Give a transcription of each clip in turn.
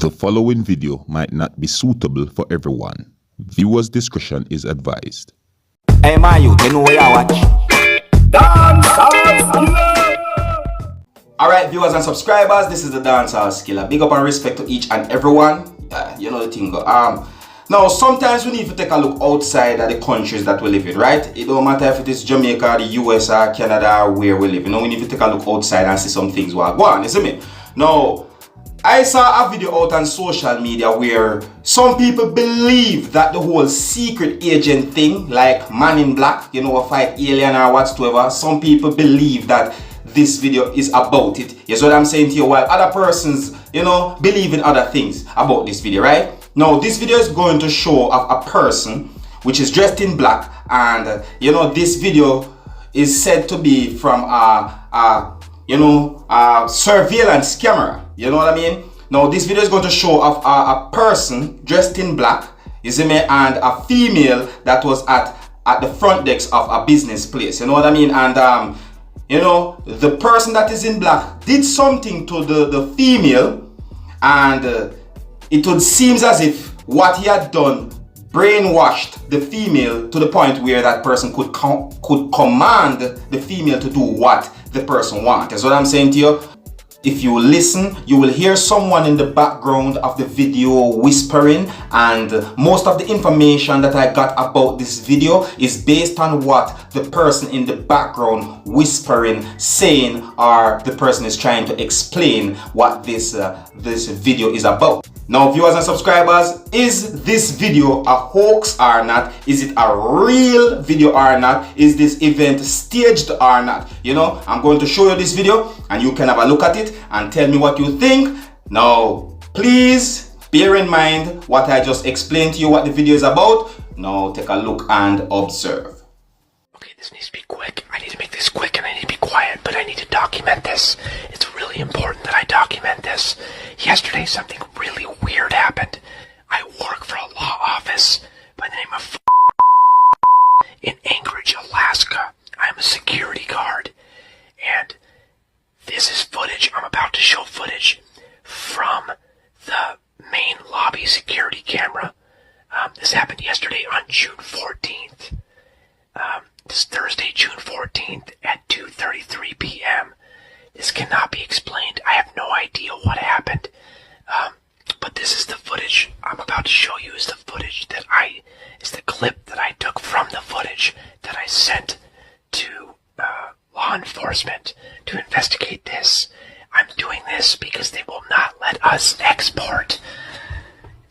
The following video might not be suitable for everyone. Viewers' discretion is advised. Hey man, you know where you watch? Dancehall. Alright viewers and subscribers, this is the Dancehall Skilla. Big up and respect to each and everyone. You know the thing. Now sometimes we need to take a look outside of the countries that we live in, right? It don't matter if it is Jamaica, the US or Canada or where we live. You know, we need to take a look outside and see some things what go on, you see me? Now, I saw a video out on social media where some people believe that the whole secret agent thing, like Man in Black, you know, a fight alien or whatsoever, some people believe that this video is about it. You see what I'm saying to you? While other persons, you know, believe in other things about this video, right? Now, this video is going to show a person which is dressed in black, and you know, this video is said to be from a surveillance camera. You know what I mean? Now this video is going to show of a person dressed in black, you see me, and a female that was at the front desk of a business place. You know what I mean? And you know, the person that is in black did something to the female, and it would seems as if what he had done brainwashed the female to the point where that person could command the female to do what the person wants. That's what I'm saying to you. If you listen, you will hear someone in the background of the video whispering, and most of the information that I got about this video is based on what the person in the background whispering, saying, or the person is trying to explain what this video is about. Now viewers and subscribers, is this video a hoax or not? Is it a real video or not? Is this event staged or not? You know, I'm going to show you this video and you can have a look at it and tell me what you think. Now, please bear in mind what I just explained to you, what the video is about. Now, take a look and observe. Okay, this needs to be quick. I need to make this quick and I need to be quiet, but I need to document this. It's really important that I document this. Yesterday, something really weird happened. I work for a law office by the name of in Anchorage, Alaska. I'm a security guard, and this is footage. I'm about to show footage from the main lobby security camera. This happened yesterday on June 14th. This Thursday, June 14th at 2:33 p.m. This cannot be explained. I have no idea what happened. But this is the footage I'm about to show you. Is the footage that is the clip that I took from the footage that I sent to law enforcement to investigate this. I'm doing this because they will not let us export.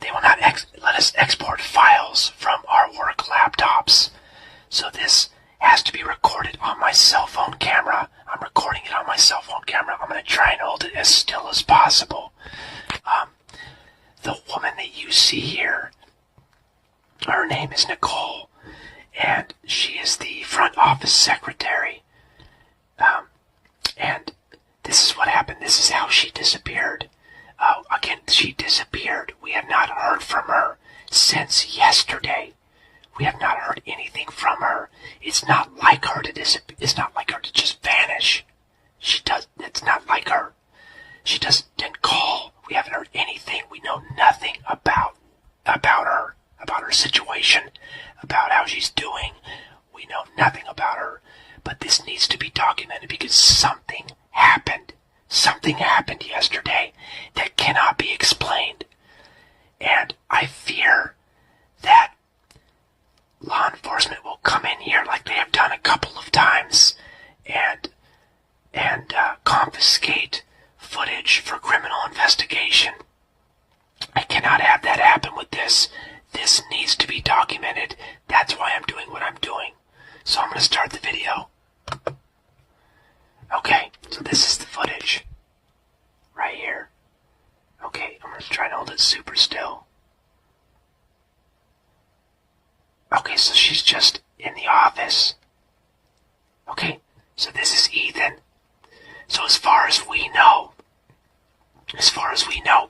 They will not let us export files from our work laptops. So this has to be recorded on my cell phone camera. I'm recording it on my cell phone camera. I'm going to try and hold it as still as possible. The woman that you see here, her name is Nicole, and she is the front office secretary. And this is what happened. This is how she disappeared. Again, she disappeared. We have not heard from her since yesterday. We have not heard anything from her. It's not like her to disappear. It's not like her to just vanish. It's not like her. She didn't call. We haven't heard anything. We know nothing about her, about her situation, about how she's doing. We know nothing about her. But this needs to be documented because something happened. Something happened yesterday that cannot be explained. And I fear that law enforcement will come in here like they have done a couple of times and confiscate footage for criminal investigation. I cannot have that happen with this. This needs to be documented. That's why I'm doing what I'm doing. So I'm going to start the video. Okay, so this is the footage. Right here. Okay, I'm going to try to hold it super still. Okay, so she's just in the office. Okay, so this is Ethan. So as far as we know,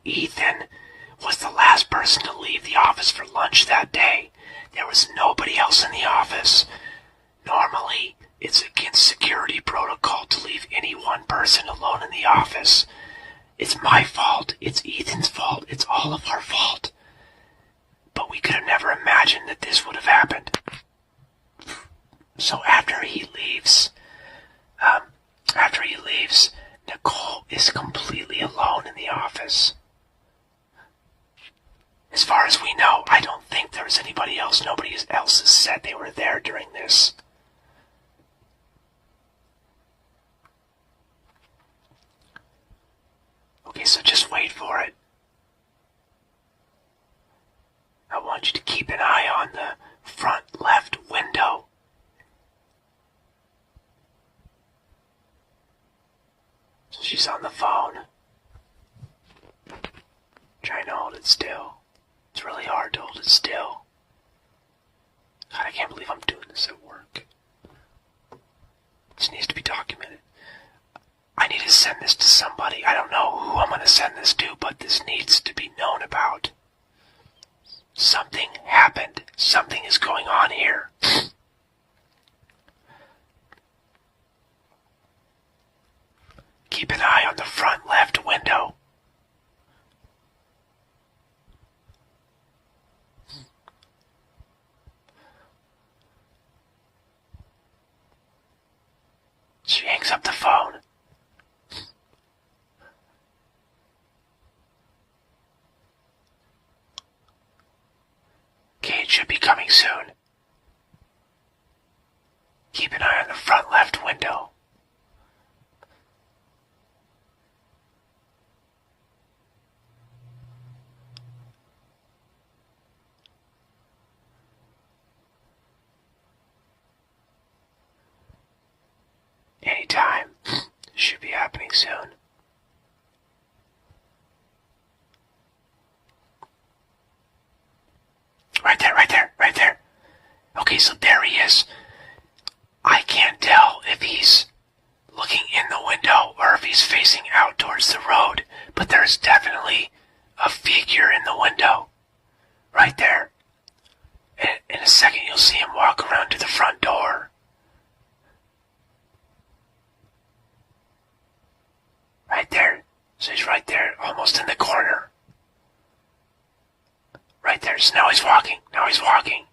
Ethan was the last person to leave the office for lunch that day. There was nobody else in the office. Normally, it's against security protocol to leave any one person alone in the office. It's my fault. It's Ethan's fault. It's all all of our fault. But we could have never imagined that this would have happened. So after he leaves, Nicole is completely alone in the office. As far as we know, I don't think there was anybody else. Nobody else has said they were there during this. Okay, so just wait for it. I want you to keep an eye on the front left window. So she's on the phone. Trying to hold it still. It's really hard to hold it still. God, I can't believe I'm doing this at work. This needs to be documented. I need to send this to somebody. I don't know who I'm going to send this to, but this needs to be known about. Something happened. Something is going on here. Keep an eye on the front left window. She hangs up the phone. Okay, it should be coming soon. Keep an eye on the front left window. Anytime. Should be happening soon. Right there, right there, right there. Okay, so there he is. I can't tell if he's looking in the window or if he's facing out towards the road, but there's definitely a figure in the window. Right there. In a second you'll see him walk around to the front door. Right there. So he's right there, almost in the corner. Right there. So now he's walking. Now he's walking.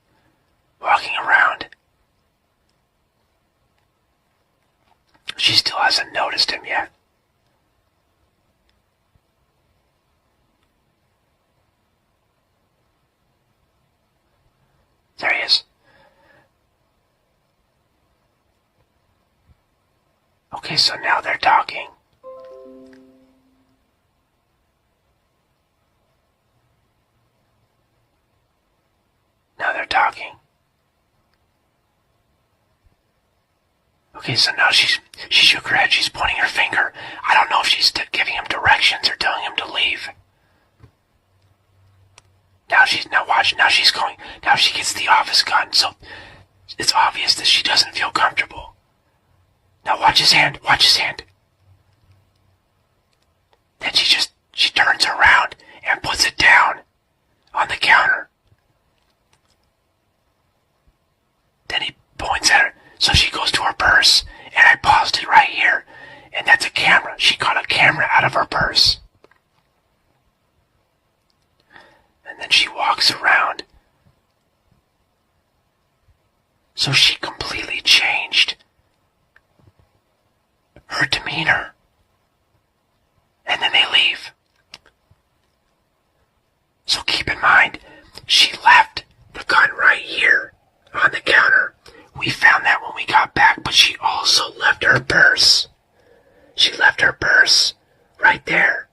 Walking around. She still hasn't noticed him yet. There he is. Okay, so now they're talking. Now they're talking. Okay, so now she shook her head. She's pointing her finger. I don't know if she's giving him directions or telling him to leave. Now she's going. Now she gets the office gun, so it's obvious that she doesn't feel comfortable. Now watch his hand. Watch his hand. Then she turns around and puts it down on the counter. Then he points at her. So she goes to her purse, and I paused it right here, and that's a camera. She got a camera out of her purse. And then she walks around. So she completely changed her demeanor. And then they leave. So keep in mind, she left the gun right here on the counter. We found that when we got back, but she also left her purse. She left her purse right there.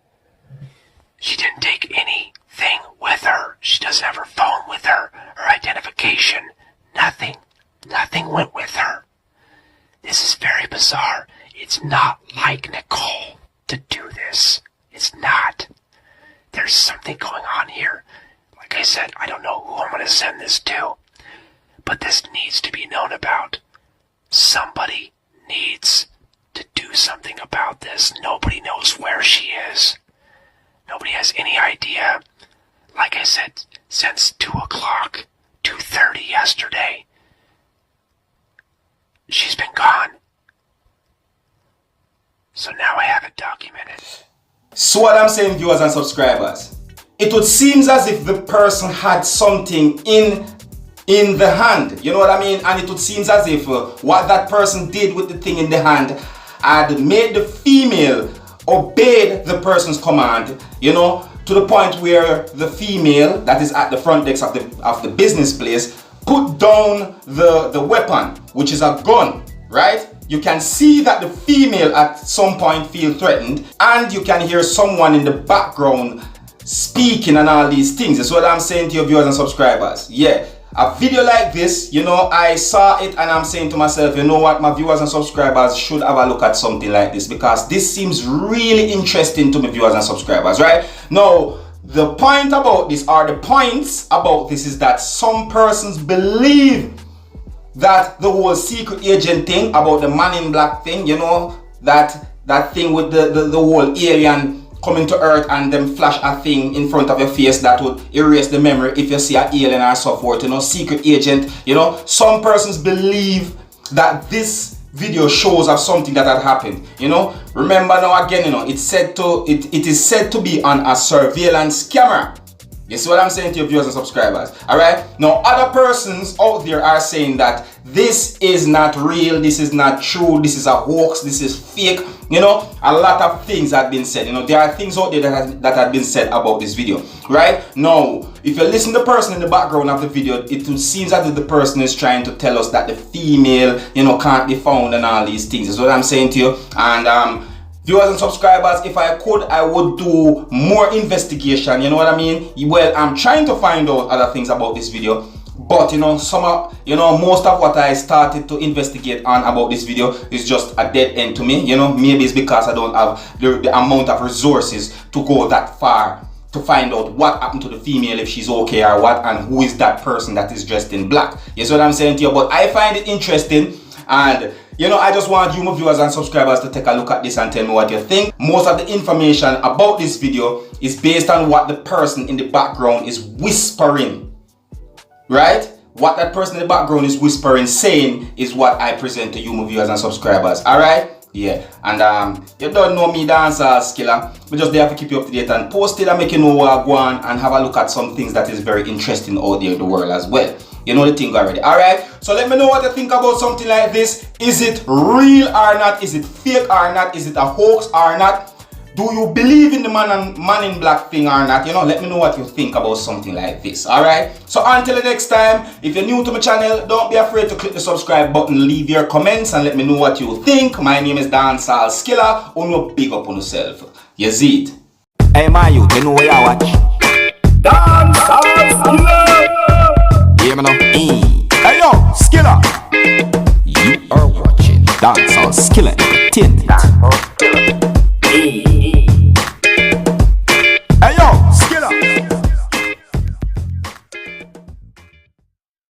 She didn't take anything with her. She doesn't have her phone with her, her identification, nothing. Nothing went with her. This is very bizarre. It's not like Nicole to do this. It's not. There's something going on here. Like I said, I don't know who I'm going to send this to, but this needs to be known about. Somebody needs to do something about this. Nobody knows where she is. Nobody has any idea. Like I said, since 2 o'clock, 2:30 yesterday, she's been gone. So now I have it documented. So what I'm saying, viewers and subscribers, it would seem as if the person had something in the hand, you know what I mean? And it would seem as if what that person did with the thing in the hand had made the female obeyed the person's command, you know, to the point where the female that is at the front desk of the business place put down the weapon, which is a gun, right? You can see that the female at some point feel threatened, and you can hear someone in the background speaking and all these things. That's what I'm saying to your viewers and subscribers. Yeah, a video like this, you know, I saw it and I'm saying to myself, you know what, my viewers and subscribers should have a look at something like this, because this seems really interesting to my viewers and subscribers, right? Now, the point about this, or the points about this, is that some persons believe that the whole secret agent thing about the man in black thing, you know, that thing with the whole alien coming to earth and them flash a thing in front of your face that would erase the memory if you see an alien or so forth, you know, secret agent, you know. Some persons believe that this video shows of something that had happened, you know. Remember now again, you know, it is said to be on a surveillance camera. You see what I'm saying to your viewers and subscribers? Alright? Now, other persons out there are saying that this is not real, this is not true, this is a hoax, this is fake. You know, a lot of things have been said. You know, there are things out there that have been said about this video. Right? Now, if you listen to the person in the background of the video, it seems as if the person is trying to tell us that the female, you know, can't be found and all these things. That's what I'm saying to you. And viewers and subscribers, if I could, I would do more investigation, you know what I mean? Well, I'm trying to find out other things about this video, but you know, most of what I started to investigate on about this video is just a dead end to me, you know. Maybe it's because I don't have the amount of resources to go that far to find out what happened to the female, if she's okay or what, and who is that person that is dressed in black. You see what I'm saying to you? But I find it interesting, and you know, I just want you, my viewers and subscribers, to take a look at this and tell me what you think. Most of the information about this video is based on what the person in the background is whispering, right? What that person in the background is whispering, saying, is what I present to you, my viewers and subscribers. Alright? Yeah. And you don't know me, Dancehall Skilla. We just there to keep you up to date and post it and make you know what I go on and have a look at some things that is very interesting out there in the world as well. You know the thing already. Alright, so let me know what you think about something like this. Is it real or not? Is it fake or not? Is it a hoax or not? Do you believe in the man in black thing or not? You know, let me know what you think about something like this. Alright, so until the next time, if you're new to my channel, don't be afraid to click the subscribe button, leave your comments and let me know what you think. My name is Dancehall Skilla. Uno big up on yourself. You see it? Hey my youth, you know where you watch? Dancehall Skilla. Yeah, man. Hey yo, Skilla. You are watching Dancehall Skilla.